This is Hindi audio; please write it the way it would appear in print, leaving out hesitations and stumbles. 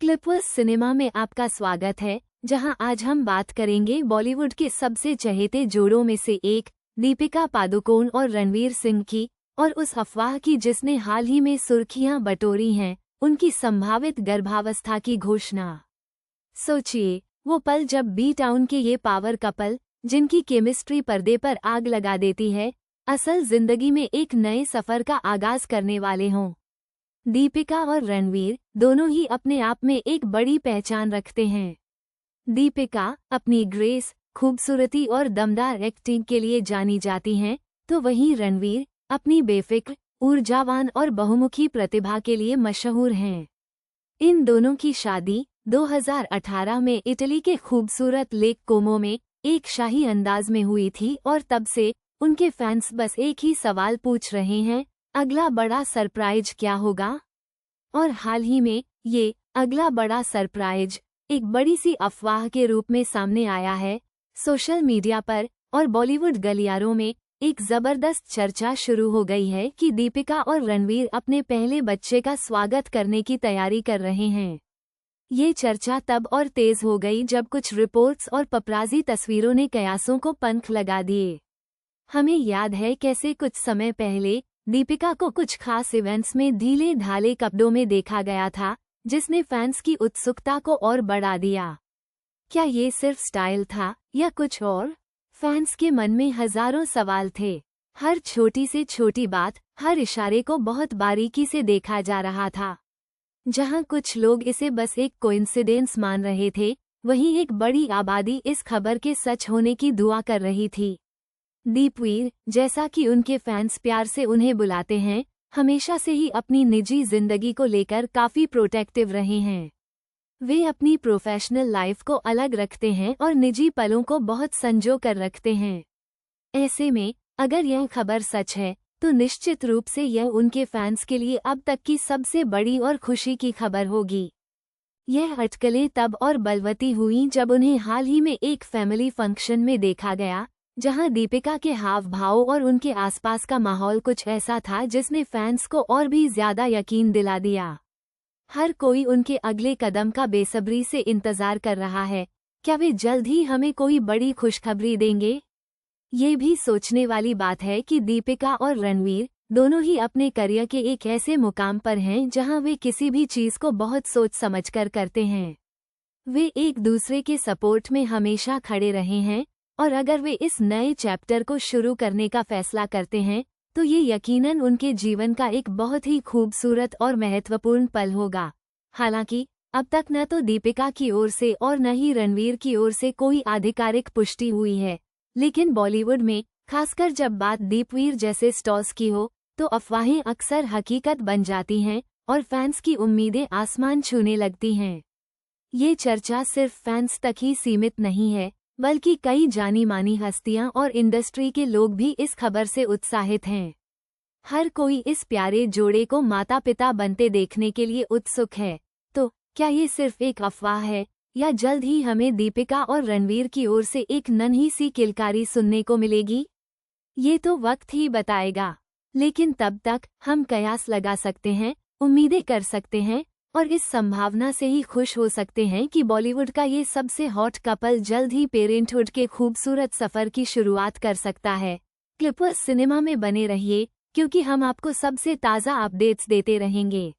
क्लिपर्स सिनेमा में आपका स्वागत है, जहां आज हम बात करेंगे बॉलीवुड के सबसे चहेते जोड़ों में से एक दीपिका पादुकोण और रणवीर सिंह की, और उस अफवाह की जिसने हाल ही में सुर्खियां बटोरी हैं, उनकी संभावित गर्भावस्था की घोषणा। सोचिए, वो पल जब बी टाउन के ये पावर कपल, जिनकी केमिस्ट्री पर्दे पर आग लगा देती है, असल जिंदगी में एक नए सफर का आगाज करने वाले हों। दीपिका और रणवीर दोनों ही अपने आप में एक बड़ी पहचान रखते हैं। दीपिका अपनी ग्रेस, खूबसूरती और दमदार एक्टिंग के लिए जानी जाती हैं, तो वहीं रणवीर अपनी बेफिक्र, ऊर्जावान और बहुमुखी प्रतिभा के लिए मशहूर हैं। इन दोनों की शादी 2018 में इटली के खूबसूरत लेक कोमो में एक शाही अंदाज में हुई थी, और तब से उनके फैंस बस एक ही सवाल पूछ रहे हैं, अगला बड़ा सरप्राइज क्या होगा? और हाल ही में ये अगला बड़ा सरप्राइज एक बड़ी सी अफवाह के रूप में सामने आया है। सोशल मीडिया पर और बॉलीवुड गलियारों में एक जबरदस्त चर्चा शुरू हो गई है कि दीपिका और रणवीर अपने पहले बच्चे का स्वागत करने की तैयारी कर रहे हैं। ये चर्चा तब और तेज हो गई जब कुछ रिपोर्ट्स और पपराजी तस्वीरों ने कयासों को पंख लगा दिए। हमें याद है कैसे कुछ समय पहले दीपिका को कुछ खास इवेंट्स में ढीले ढाले कपड़ों में देखा गया था, जिसने फैंस की उत्सुकता को और बढ़ा दिया। क्या ये सिर्फ स्टाइल था या कुछ और? फैंस के मन में हजारों सवाल थे। हर छोटी से छोटी बात, हर इशारे को बहुत बारीकी से देखा जा रहा था। जहां कुछ लोग इसे बस एक कोइंसिडेंस मान रहे थे, वहीं एक बड़ी आबादी इस खबर के सच होने की दुआ कर रही थी। दीपवीर, जैसा कि उनके फैंस प्यार से उन्हें बुलाते हैं, हमेशा से ही अपनी निजी जिंदगी को लेकर काफी प्रोटेक्टिव रहे हैं। वे अपनी प्रोफेशनल लाइफ को अलग रखते हैं और निजी पलों को बहुत संजो कर रखते हैं। ऐसे में अगर यह खबर सच है, तो निश्चित रूप से यह उनके फैंस के लिए अब तक की सबसे बड़ी और खुशी की खबर होगी। यह अटकलें तब और बलवती हुईं जब उन्हें हाल ही में एक फैमिली फंक्शन में देखा गया, जहां दीपिका के हाव भाव और उनके आसपास का माहौल कुछ ऐसा था जिसने फैंस को और भी ज्यादा यकीन दिला दिया। हर कोई उनके अगले कदम का बेसब्री से इंतजार कर रहा है। क्या वे जल्द ही हमें कोई बड़ी खुशखबरी देंगे? ये भी सोचने वाली बात है कि दीपिका और रणवीर दोनों ही अपने करियर के एक ऐसे मुकाम पर हैं जहां वे किसी भी चीज को बहुत सोच समझकर करते हैं। वे एक दूसरे के सपोर्ट में हमेशा खड़े रहे हैं, और अगर वे इस नए चैप्टर को शुरू करने का फैसला करते हैं, तो ये यकीनन उनके जीवन का एक बहुत ही खूबसूरत और महत्वपूर्ण पल होगा। हालांकि अब तक न तो दीपिका की ओर से और न ही रणवीर की ओर से कोई आधिकारिक पुष्टि हुई है, लेकिन बॉलीवुड में खासकर जब बात दीपवीर जैसे स्टार्स की हो, तो अफवाहें अक्सर हकीकत बन जाती हैं और फैंस की उम्मीदें आसमान छूने लगती हैं। ये चर्चा सिर्फ फैंस तक ही सीमित नहीं है, बल्कि कई जानी मानी हस्तियां और इंडस्ट्री के लोग भी इस खबर से उत्साहित हैं। हर कोई इस प्यारे जोड़े को माता पिता बनते देखने के लिए उत्सुक है। तो क्या ये सिर्फ एक अफवाह है, या जल्द ही हमें दीपिका और रणवीर की ओर से एक नन्ही सी किलकारी सुनने को मिलेगी? ये तो वक्त ही बताएगा। लेकिन तब तक हम कयास लगा सकते हैं, उम्मीदें कर सकते हैं, और इस संभावना से ही खुश हो सकते हैं कि बॉलीवुड का ये सबसे हॉट कपल जल्द ही पेरेंटहुड के खूबसूरत सफर की शुरुआत कर सकता है। क्लिपर्स सिनेमा में बने रहिए, क्योंकि हम आपको सबसे ताज़ा अपडेट्स देते रहेंगे।